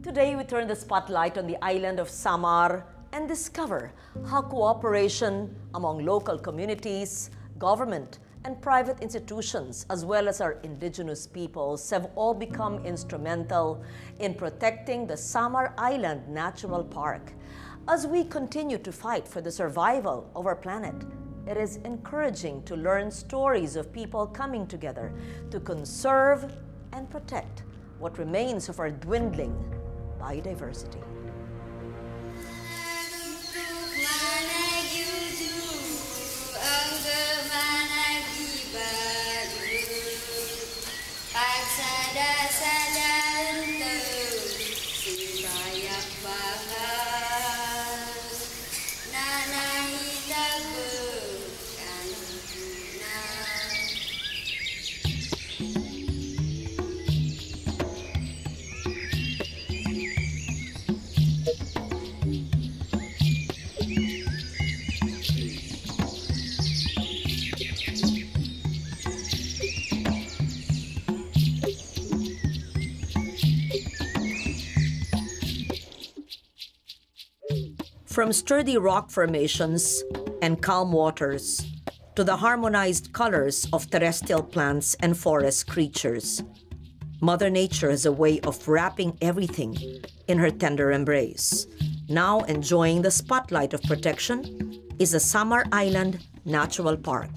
Today, we turn the spotlight on the island of Samar and discover how cooperation among local communities, government, and private institutions, as well as our indigenous peoples, have all become instrumental in protecting the Samar Island Natural Park. As we continue to fight for the survival of our planet, it is encouraging to learn stories of people coming together to conserve and protect what remains of our dwindling biodiversity. From sturdy rock formations and calm waters to the harmonized colors of terrestrial plants and forest creatures, Mother Nature has a way of wrapping everything in her tender embrace. Now enjoying the spotlight of protection is the Samar Island Natural Park.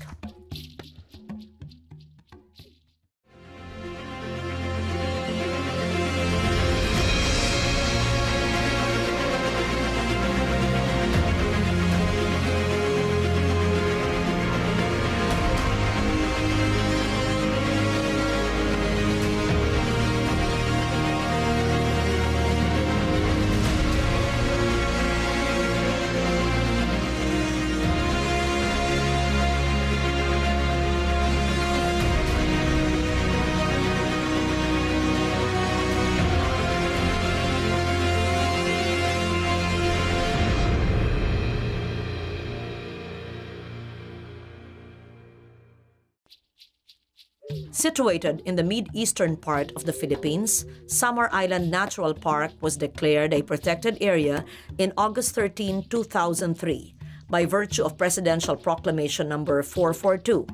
Situated in the mid-eastern part of the Philippines, Samar Island Natural Park was declared a protected area in August 13, 2003 by virtue of Presidential Proclamation number 442.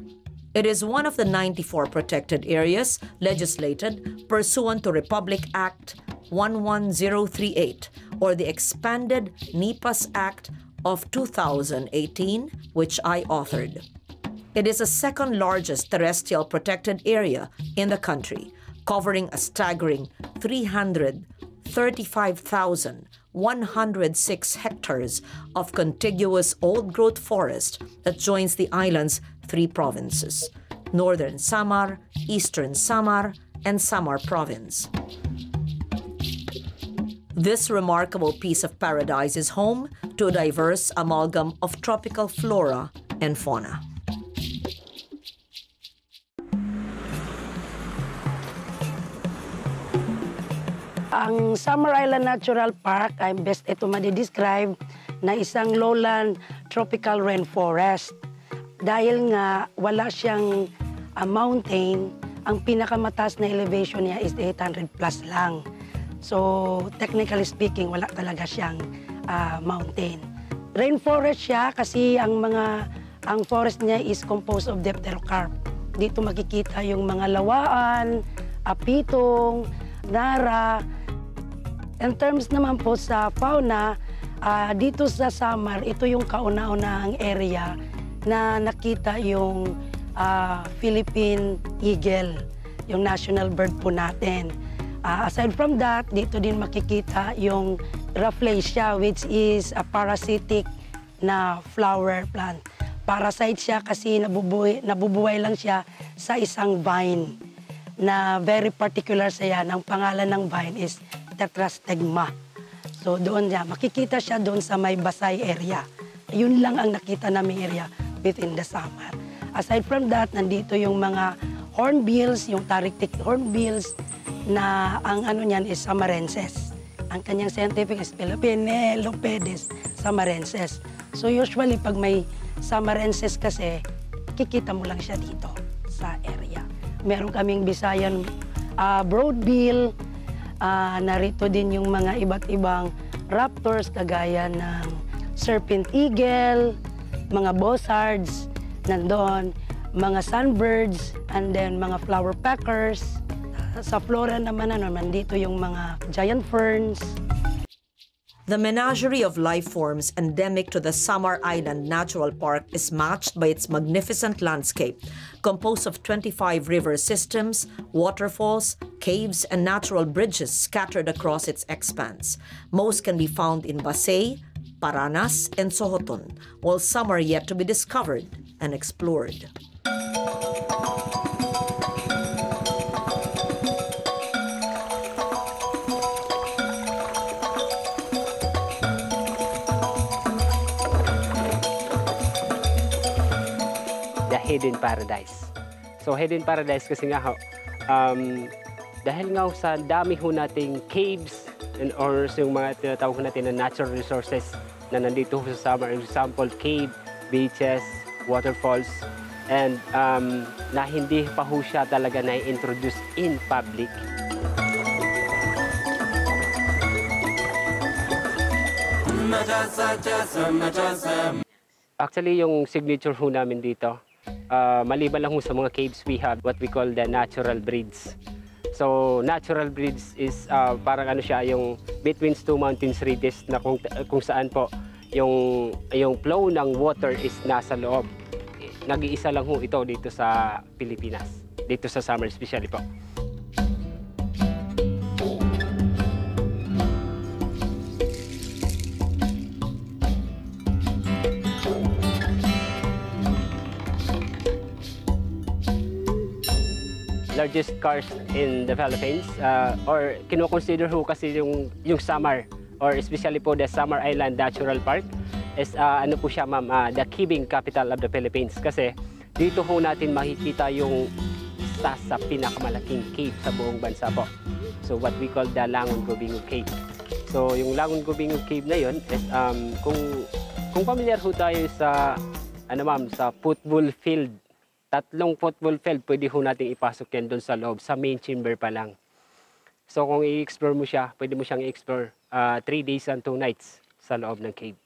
It is one of the 94 protected areas legislated pursuant to Republic Act 11038 or the expanded NIPAS Act of 2018, which I authored. It is the second largest terrestrial protected area in the country, covering a staggering 335,106 hectares of contiguous old-growth forest that joins the island's three provinces: Northern Samar, Eastern Samar, and Samar Province. This remarkable piece of paradise is home to a diverse amalgam of tropical flora and fauna. Ang Samar Island Natural Park ay best ito madidescribe na isang lowland tropical rainforest. Dahil nga wala siyang mountain, ang pinakamataas na elevation niya is 800 plus lang. So technically speaking, wala talaga siyang mountain. Rainforest siya kasi ang forest niya is composed of dipterocarp. Dito makikita yung mga lawaan, apitong, nara. In terms naman po sa fauna, dito sa Samar, ito yung kauna-unahang area na nakita yung Philippine eagle, yung national bird po natin. Aside from that, dito din makikita yung Rafflesia, which is a parasitic na flower plant. Parasite siya kasi nabubuhay lang siya sa isang vine na very particular sa yan. Ang pangalan ng vine is Tetrastegma. So doon niya, makikita siya doon sa may Basay area. Yun lang ang nakita naming area within the Samar. Aside from that, nandito yung mga hornbills, yung tarik-tik hornbills, na ang ano niyan is Samarenses. Ang kanyang scientific is Penelopedes samarenses. So usually pag may Samarenses kasi, kikita mo lang siya dito sa area. Meron kaming Bisayan broadbill, Narito din yung mga iba't ibang raptors kagaya ng serpent eagle, mga buzzards, nandoon, mga sunbirds, and then mga flower peckers. Sa flora naman, dito yung mga giant ferns. The menagerie of life forms endemic to the Samar Island Natural Park is matched by its magnificent landscape, composed of 25 river systems, waterfalls, caves, and natural bridges scattered across its expanse. Most can be found in Basay, Paranas, and Sohoton, while some are yet to be discovered and explored. The Hidden Paradise. So Hidden Paradise kasi nga dahil nga sa dami ho nating caves and or yung mga tinatawag natin na natural resources na nandito sa Samar, example cave, beaches, waterfalls, and na hindi pa ho siya talaga na-introduce in public. Actually, yung signature ho namin dito, maliban lang ho sa mga caves, we have what we call the natural breeds. So, natural breeds is parang ano siya, yung between two mountains ridges na kung saan po yung flow ng water is nasa loob. Nag-iisa lang ho ito dito sa Pilipinas, dito sa Samar especially po. Largest karst in the Philippines, or kino-consider ho kasi yung Samar, or especially po the Samar Island Natural Park is ano po siya ma'am, the caving capital of the Philippines, kasi dito ho natin makikita yung isa sa pinakamalaking cave sa buong bansa po. So what we call the Langon-Gobingo Cave. So yung Langon-Gobingo Cave na yun is kung familiar ho tayo sa ano ma'am, sa football field. 3 football field, pwede ho natin ipasok yan doon sa loob, sa main chamber pa lang. So kung i-explore mo siya, pwede mo siyang i-explore 3 days and 2 nights sa loob ng cave.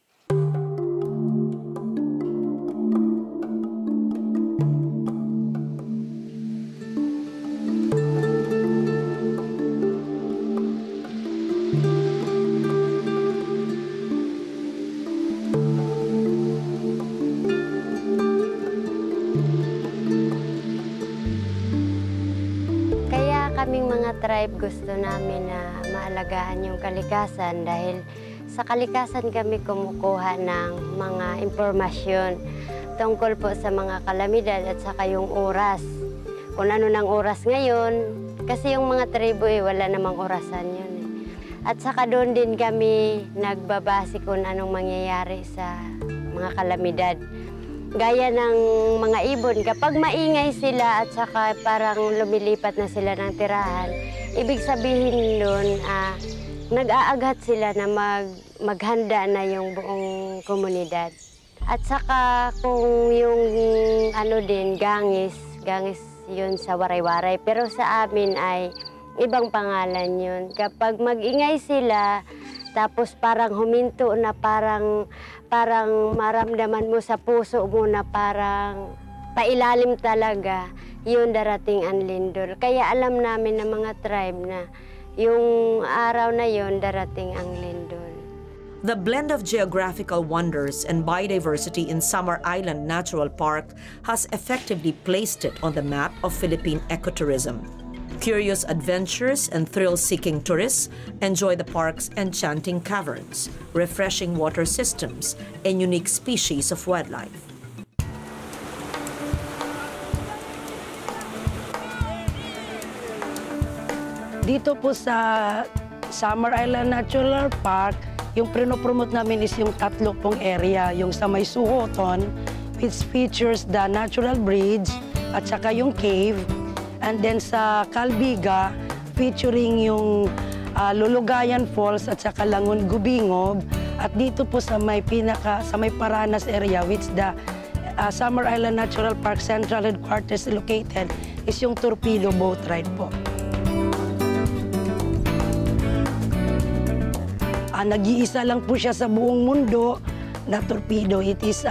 Kaming mga tribe gusto namin na maalagaan yung kalikasan dahil sa kalikasan kami kumukuha ng mga impormasyon tungkol po sa mga kalamidad at saka yung oras. Kung ano ng oras ngayon, kasi yung mga tribo wala namang orasan yun. At saka doon din kami nagbabase kung anong mangyayari sa mga kalamidad. Gaya ng mga ibon, kapag maingay sila at saka parang lumilipat na sila ng tirahan, ibig sabihin nun, nag-aaghat sila na maghanda na yung buong komunidad. At saka kung yung ano din, gangis yun sa waray-waray. Pero sa amin ay ibang pangalan yun. Kapag mag-ingay sila, tapos parang huminto na parang maramdaman mo sa puso mo na parang pailalim talaga, yun darating ang lindol. Kaya alam namin ng mga tribe na yung araw na yun darating ang lindol. The blend of geographical wonders and biodiversity in Samar Island Natural Park has effectively placed it on the map of Philippine ecotourism. Curious adventurers and thrill-seeking tourists enjoy the park's enchanting caverns, refreshing water systems, and unique species of wildlife. Dito po sa Samar Island Natural Park, yung prinopromote namin is yung 3 pong area, yung sa may Sohoton, which features the natural bridge at saka yung cave. And then sa Calbiga, featuring yung Lulugayan Falls at saka Langon-Gobingo. At dito po sa may Paranas area, which the Samar Island Natural Park Central Headquarters located, is yung Torpedo Boat Ride po. Nag-iisa lang po siya sa buong mundo na torpedo. It is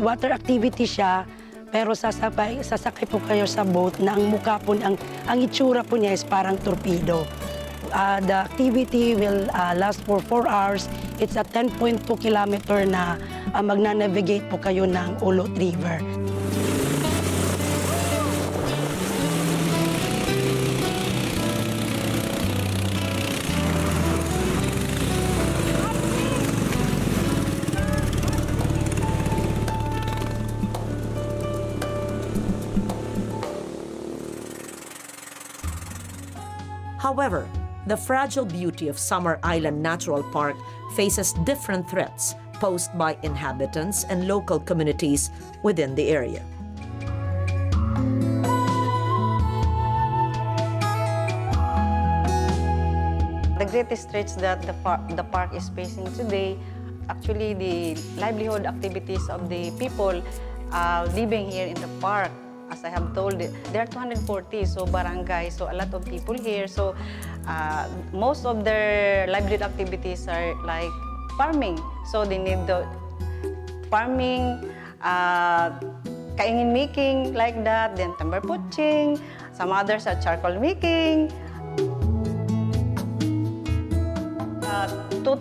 water activity siya, pero sasakay po kayo sa boat na ang mukha po, ang itsura po niya is parang torpedo. The activity will last for 4 hours. It's a 10.2 kilometer na magna-navigate po kayo ng Ulot River. However, the fragile beauty of Samar Island Natural Park faces different threats posed by inhabitants and local communities within the area. The greatest threats that the park is facing today, actually the livelihood activities of the people living here in the park. As I have told, there are 240 barangays, so a lot of people here. So most of their livelihood activities are like farming. So they need the farming, kaingin making like that, then timber poaching. Some others are charcoal making. To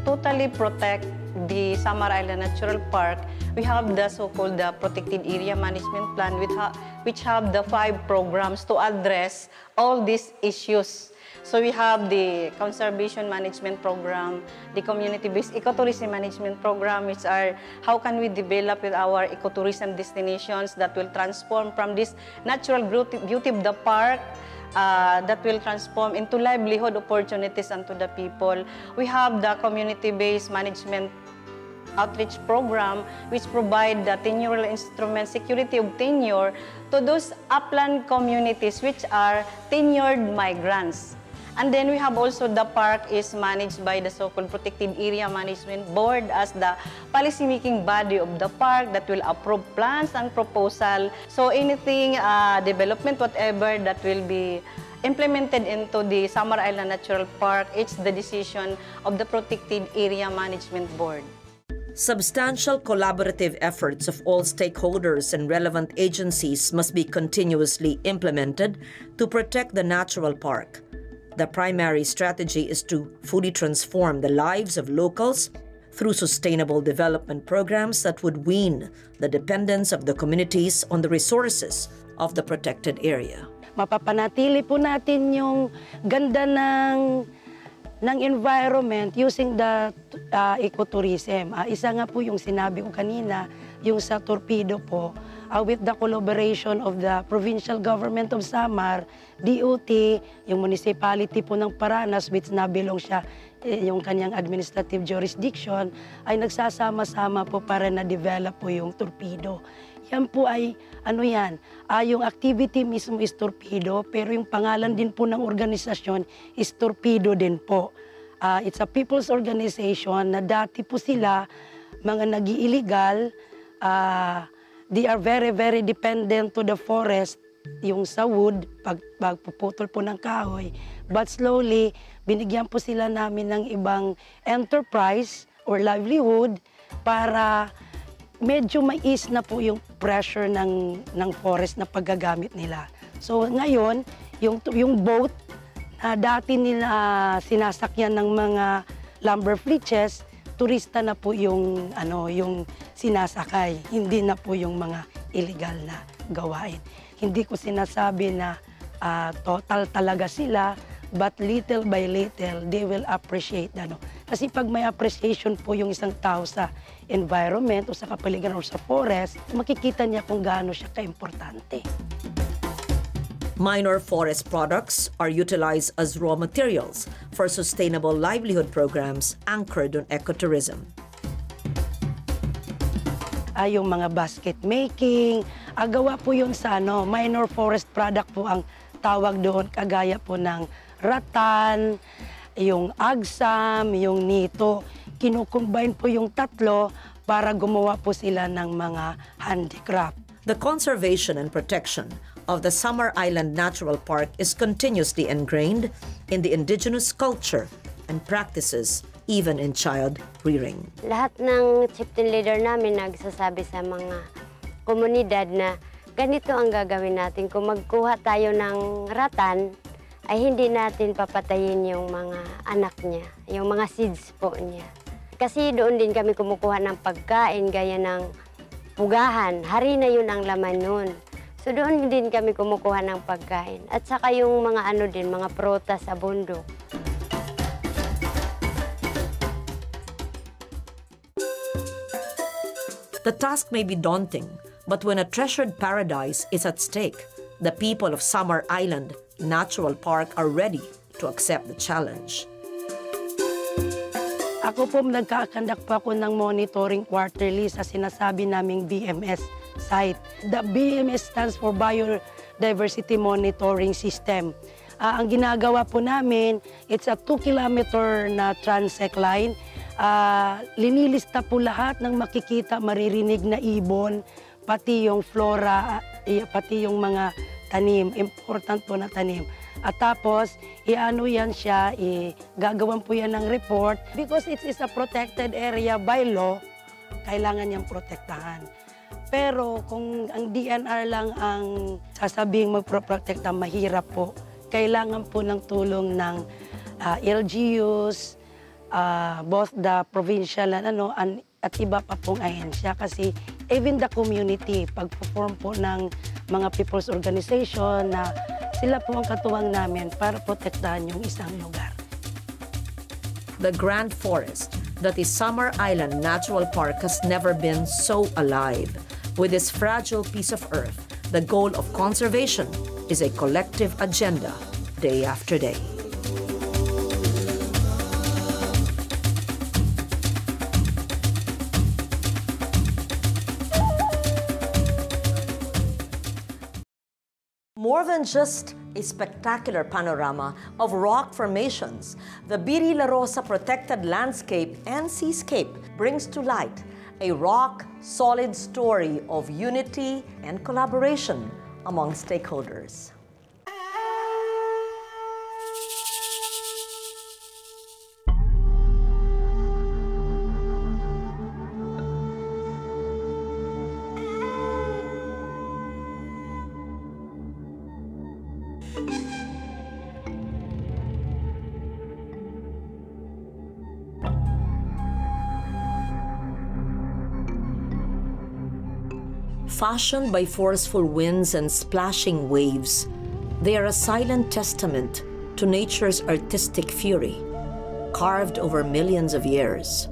totally protect the Samar Island Natural Park, we have the so-called Protected Area Management Plan, which have the 5 programs to address all these issues. So we have the Conservation Management Program, the Community-Based Ecotourism Management Program, which are how can we develop with our ecotourism destinations that will transform from this natural beauty of the park that will transform into livelihood opportunities unto the people. We have the Community-Based Management Outreach Program, which provide the tenurial instrument, security of tenure, to those upland communities which are tenured migrants. And then we have also the park is managed by the so-called Protected Area Management Board as the policy-making body of the park that will approve plans and proposal. So anything, development, whatever that will be implemented into the Samar Island Natural Park, it's the decision of the Protected Area Management Board. Substantial collaborative efforts of all stakeholders and relevant agencies must be continuously implemented to protect the natural park. The primary strategy is to fully transform the lives of locals through sustainable development programs that would wean the dependence of the communities on the resources of the protected area. Mapapanatili po natin yung ganda ng environment using the ecotourism. Isa nga po yung sinabi ko kanina, yung sa torpedo po, with the collaboration of the provincial government of Samar, DOT, yung municipality po ng Paranas, which nabilong siya yung kanyang administrative jurisdiction, ay nagsasama-sama po para na-develop po yung torpedo. Yan po ay, yung activity mismo is torpedo, pero yung pangalan din po ng organisasyon is torpedo din po. It's a people's organization na dati po sila, mga nag-illegal, they are very, very dependent to the forest, yung sa wood, pagpuputol po ng kahoy. But slowly, binigyan po sila namin ng ibang enterprise or livelihood para medyo mais na po yung pressure ng forest na paggagamit nila. So ngayon, yung boat na dati nila sinasakyan ng mga lumber flitches, turista na po yung sinasakay, hindi na po yung mga illegal na gawain. Hindi ko sinasabi na total talaga sila, but little by little, they will appreciate. Kasi pag may appreciation po yung isang tao sa environment o sa kapaligiran o sa forest, makikita niya kung gaano siya kaimportante. Minor forest products are utilized as raw materials for sustainable livelihood programs anchored on ecotourism. Yung mga basket making, gawa po yun sa minor forest product po ang tawag doon, kagaya po ng rattan, yung agsam, yung nito. Kinukombine po yung tatlo para gumawa po sila ng mga handicraft. The conservation and protection of the Samar Island Natural Park is continuously ingrained in the indigenous culture and practices, even in child rearing. Lahat ng chieftain leader namin nagsasabi sa mga komunidad na ganito ang gagawin natin. Kung magkuha tayo ng ratan, ay hindi natin papatayin yung mga anak niya, yung mga seeds po niya. Kasi doon din kami kumukuha ng pagkain, gaya ng pugahan. Harina yun ang laman nun. So doon din kami kumukuha ng pagkain. At saka yung mga ano din, mga prutas sa bundok. The task may be daunting, but when a treasured paradise is at stake, the people of Samar Island Natural Park are ready to accept the challenge. Ako po, nagkakandak po ako ng monitoring quarterly sa sinasabi naming BMS site. The BMS stands for Biodiversity Monitoring System. Ang ginagawa po namin, it's a 2-kilometer na transect line. Linilista po lahat ng makikita, maririnig na ibon, pati yung flora, pati yung mga tanim, important po na tanim. At tapos, iano yan siya, gagawan po yan ng report. Because it is a protected area by law, kailangan niyang protektahan. Pero kung ang DNR lang ang sasabing magprotekta, mahirap po. Kailangan po ng tulong ng LGUs, both the provincial and at iba pa pong ahensya, kasi even the community, pag-perform po ng mga people's organization na sila po ang katuwang namin para protektahan yung isang lugar. The grand forest that is Samar Island Natural Park has never been so alive. With this fragile piece of earth, the goal of conservation is a collective agenda day after day. More than just a spectacular panorama of rock formations, the Biri La Rosa Protected Landscape and Seascape brings to light a rock-solid story of unity and collaboration among stakeholders. Fashioned by forceful winds and splashing waves, they are a silent testament to nature's artistic fury, carved over millions of years.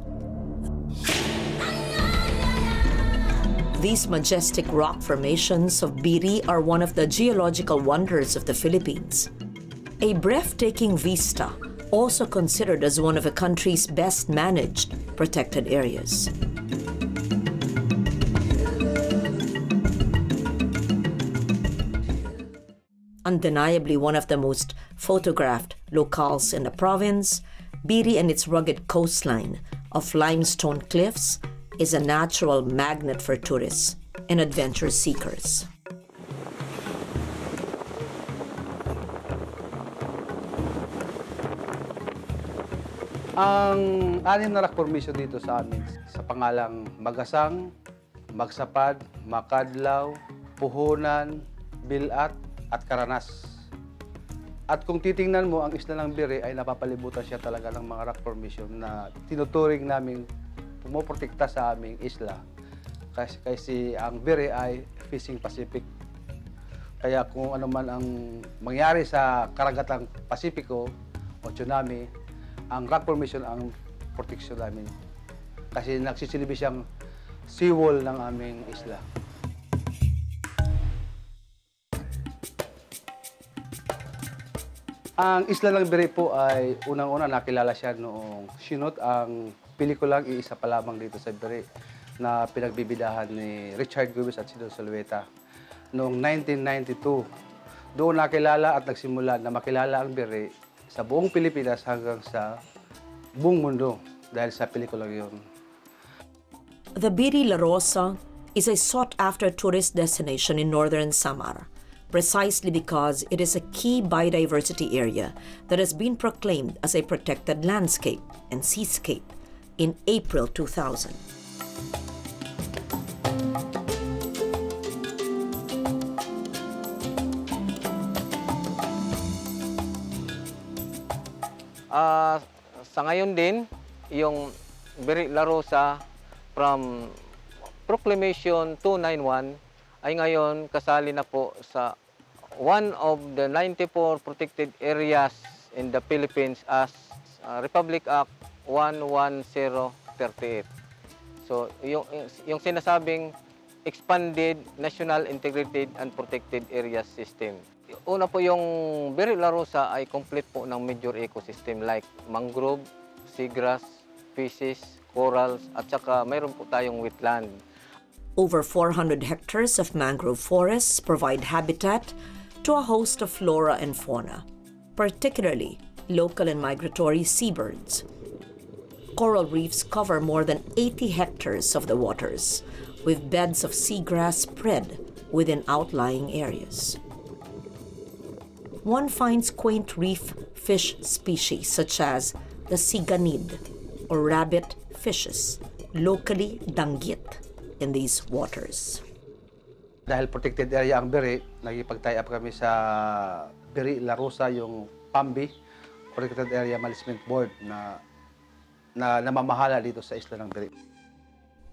These majestic rock formations of Biri are one of the geological wonders of the Philippines. A breathtaking vista, also considered as one of the country's best managed protected areas. Undeniably one of the most photographed locales in the province, Biri and its rugged coastline of limestone cliffs is a natural magnet for tourists and adventure seekers. Ang anim na rock formation dito sa amin sa pangalang Magasang, Magsapad, Makadlaw, Puhunan, Bilat, at Karanas. At kung titingnan mo, ang isla ng Biri ay napapalibutan siya talaga ng mga rock formation na tinuturing namin pumoprotekta sa aming isla. Kasi ang Biri ay fishing Pacific. Kaya kung ano man ang mangyari sa karagatang Pasipiko o tsunami, ang rock formation ang protection namin. Kasi nagsisilbi siyang seawall ng aming isla. Ang isla ng Biri po ay unang-una nakilala siya noong sinut ang pelikulang Iisa pa lamang dito sa Biri na pinagbibidahan ni Richard Gomez at Sidon Zulueta noong 1992. Doon nakilala at nagsimula na makilala ang Biri sa buong Pilipinas hanggang sa buong mundo dahil sa pelikulang yun. The Biri La Rosa is a sought-after tourist destination in northern Samar, precisely because it is a key biodiversity area that has been proclaimed as a protected landscape and seascape in April 2000. Sa ngayon din, yung Biri La Rosa from Proclamation 291 ay ngayon kasali na po sa one of the 94 protected areas in the Philippines as Republic Act 11038. So yung sinasabing Expanded National Integrated and Protected Areas System. Una po yung Biri La Rosa ay complete po ng major ecosystem like mangrove, seagrass, fishes, corals, at saka mayroon po tayong wetland. Over 400 hectares of mangrove forests provide habitat to a host of flora and fauna, particularly local and migratory seabirds. Coral reefs cover more than 80 hectares of the waters, with beds of seagrass spread within outlying areas. One finds quaint reef fish species such as the siganid, or rabbit fishes, locally danggit, in these waters. Dahil protected area ang Biri, nagipag-tie up kami sa Biri La Rosa, yung PAMBI, Protected Area Management Board na namamahala dito sa isla ng Biri.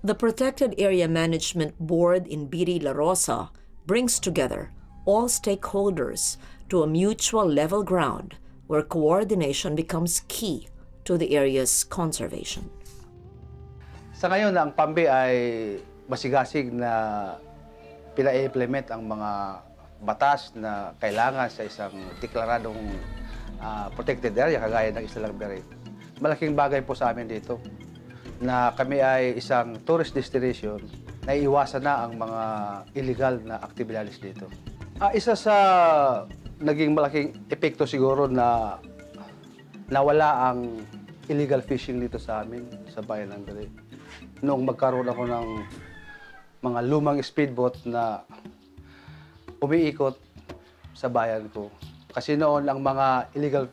The Protected Area Management Board in Biri La Rosa brings together all stakeholders to a mutual level ground where coordination becomes key to the area's conservation. Sa ngayon, ang PAMBI ay masigasig na pina-implement ang mga batas na kailangan sa isang deklaradong protected area kagaya ng Isla ng Biri. Malaking bagay po sa amin dito na kami ay isang tourist destination na iwasan na ang mga illegal na aktibidades dito. Isa sa naging malaking epekto siguro na nawala ang illegal fishing dito sa amin, sa bayan ng Biri. Noong magkaroon ako ng mga lumang speedboat na umiikot sa bayan ko. Kasi noon ang mga illegal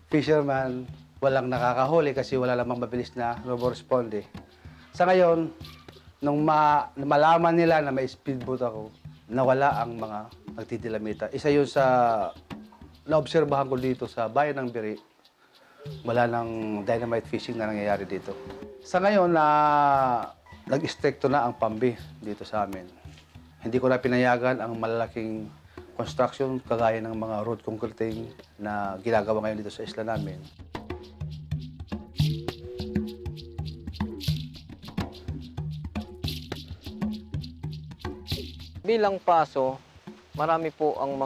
fishermen walang nakakahuli kasi wala lamang mabilis na robo-responde. Sa ngayon, nung malaman nila na may speedboat ako, nawala ang mga nagtidilamita. Isa yun sa naobserbahan ko dito sa bayan ng Biri. Wala nang dynamite fishing na nangyayari dito. Sa ngayon, nag-stricto na ang PAMBI dito sa amin. Hindi ko na pinayagan ang malalaking construction kagaya ng mga road concreting na ginagawa ngayon dito sa isla namin. Bilang paso, marami po ang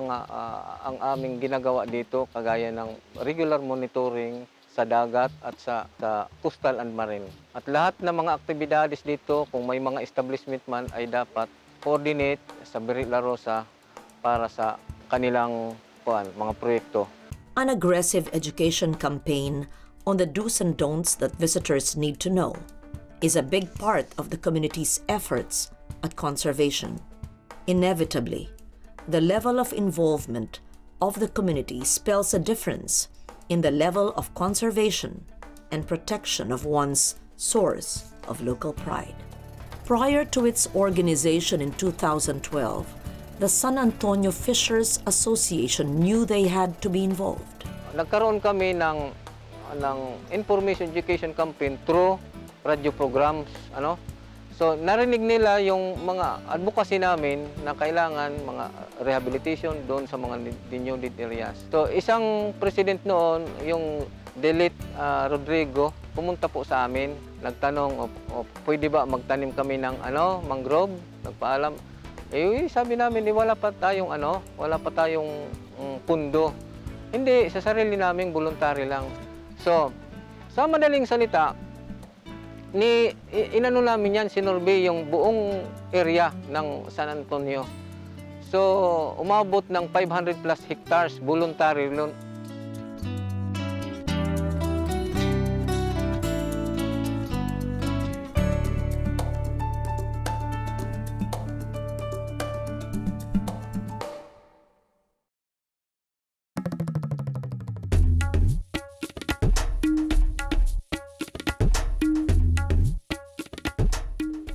ang aming ginagawa dito kagaya ng regular monitoring sa dagat at sa coastal and marine. At lahat ng mga aktibidades dito, kung may mga establishment man, ay dapat coordinate sa Biri La Rosa para sa kanilang mga proyekto. An aggressive education campaign on the do's and don'ts that visitors need to know is a big part of the community's efforts at conservation. Inevitably, the level of involvement of the community spells a difference in the level of conservation and protection of one's source of local pride. Prior to its organization in 2012, the San Antonio Fishers Association knew they had to be involved. Nagkaroon kami ng information education campaign through radio programs, So narinig nila yung mga advocacy namin na kailangan mga rehabilitation doon sa mga denuded areas. So isang president noon, yung Delit Rodrigo, pumunta po sa amin, nagtanong, pwede ba magtanim kami ng mangrove? Nagpaalam. Sabi namin, wala pa tayong pundo. Hindi, sa sarili namin voluntary lang. So sa madaling salita, inano namin yan, sinurvey yung buong area ng San Antonio. So, umabot ng 500 plus hectares voluntary loan.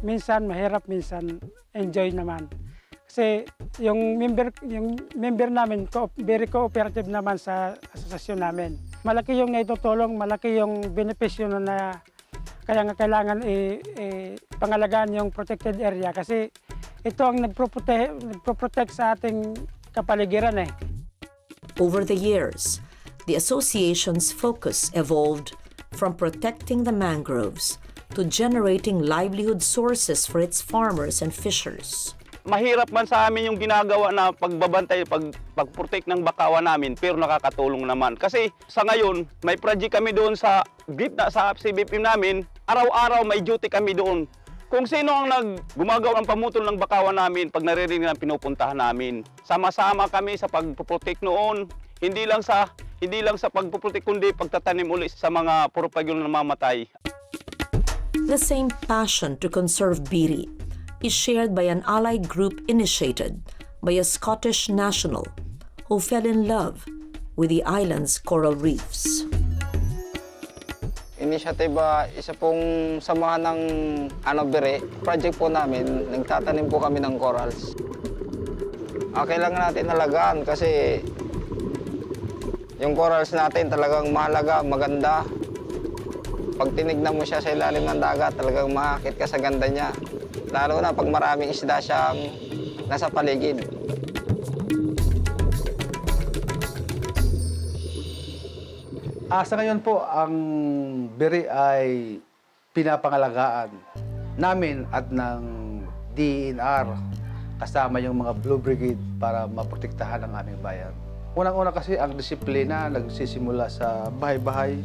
minsan mahirap, minsan enjoy naman. Kasi yung member namin, very cooperative naman sa asosasyon namin. Malaki yung naitutulong, malaki yung benepisyo na kaya nga kailangan pangalagaan yung protected area kasi ito ang nagpro-protect sa ating kapaligiran eh. Over the years, the association's focus evolved from protecting the mangroves to generating livelihood sources for its farmers and fishers. Mahirap man sa amin yung ginagawa na pagbabantay, pag-protect ng bakawan namin, pero nakakatulong naman. Kasi sa ngayon, may project kami doon sa gitna sa CBPM namin, araw-araw may duty kami doon. Kung sino ang gumagawa ng pamutol ng bakawan namin, pag naririnig ng pinupuntahan namin. Sama-sama kami sa pag-protect noon, hindi lang sa pag-protect kundi pagtatanim ulit sa mga purpagyo na namamatay. The same passion to conserve biri is shared by an allied group initiated by a Scottish national who fell in love with the island's coral reefs. Initiative, isa pong samahan ng biri. Project po namin, nagtatanim po kami ng corals. Kailangan natin alagaan kasi yung corals natin talagang mahalaga, maganda. Pag tinignan mo siya sa ilalim ng dagat, talagang makakit ka sa ganda niya. Lalo na pag maraming isda siyang nasa paligid. Sa ngayon po, ang biri ay pinapangalagaan namin at ng DENR kasama yung mga Blue Brigade para maprotektahan ang aming bayan. Unang-una kasi ang disiplina nagsisimula sa bahay-bahay,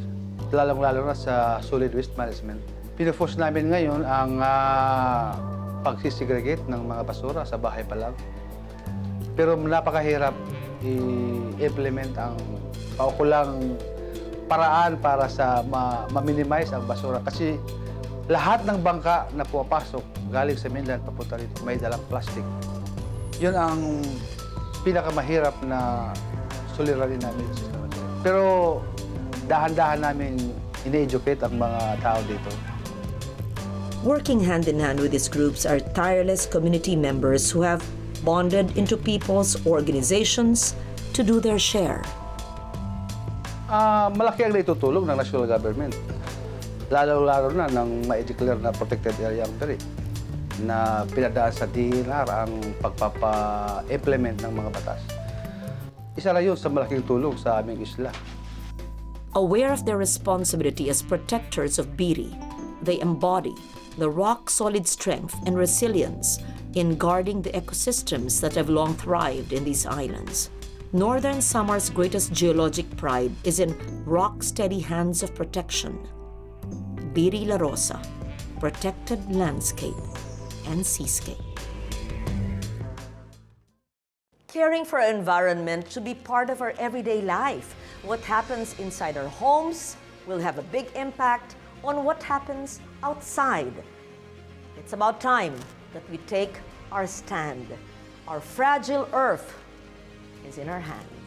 lalong-lalo na sa solid waste management. Pino-force namin ngayon ang pagsisegregate ng mga basura sa bahay pa lang. Pero napakahirap i-implement ang paukulang paraan para sa ma-minimize ang basura. Kasi lahat ng bangka na pumapasok galing sa mainland papunta rito may dalang plastic. Yun ang pinakamahirap na suliranin namin. Pero dahan-dahan namin ini-educate ang mga tao dito. Working hand-in-hand with these groups are tireless community members who have bonded into people's organizations to do their share. Malaki ang naitutulong ng national government. Lalo-lalo na nang ma-declare na protected area ang biri na pinadaan sa DENR ang pagpapa-implement ng mga batas. Isa na yun sa malaking tulong sa aming isla. Aware of their responsibility as protectors of biri, they embody the rock-solid strength and resilience in guarding the ecosystems that have long thrived in these islands. Northern Samar's greatest geologic pride is in rock-steady hands of protection. Biri La Rosa, protected landscape and seascape. Caring for our environment should be part of our everyday life. What happens inside our homes will have a big impact on what happens outside. It's about time that we take our stand. Our fragile earth is in our hands.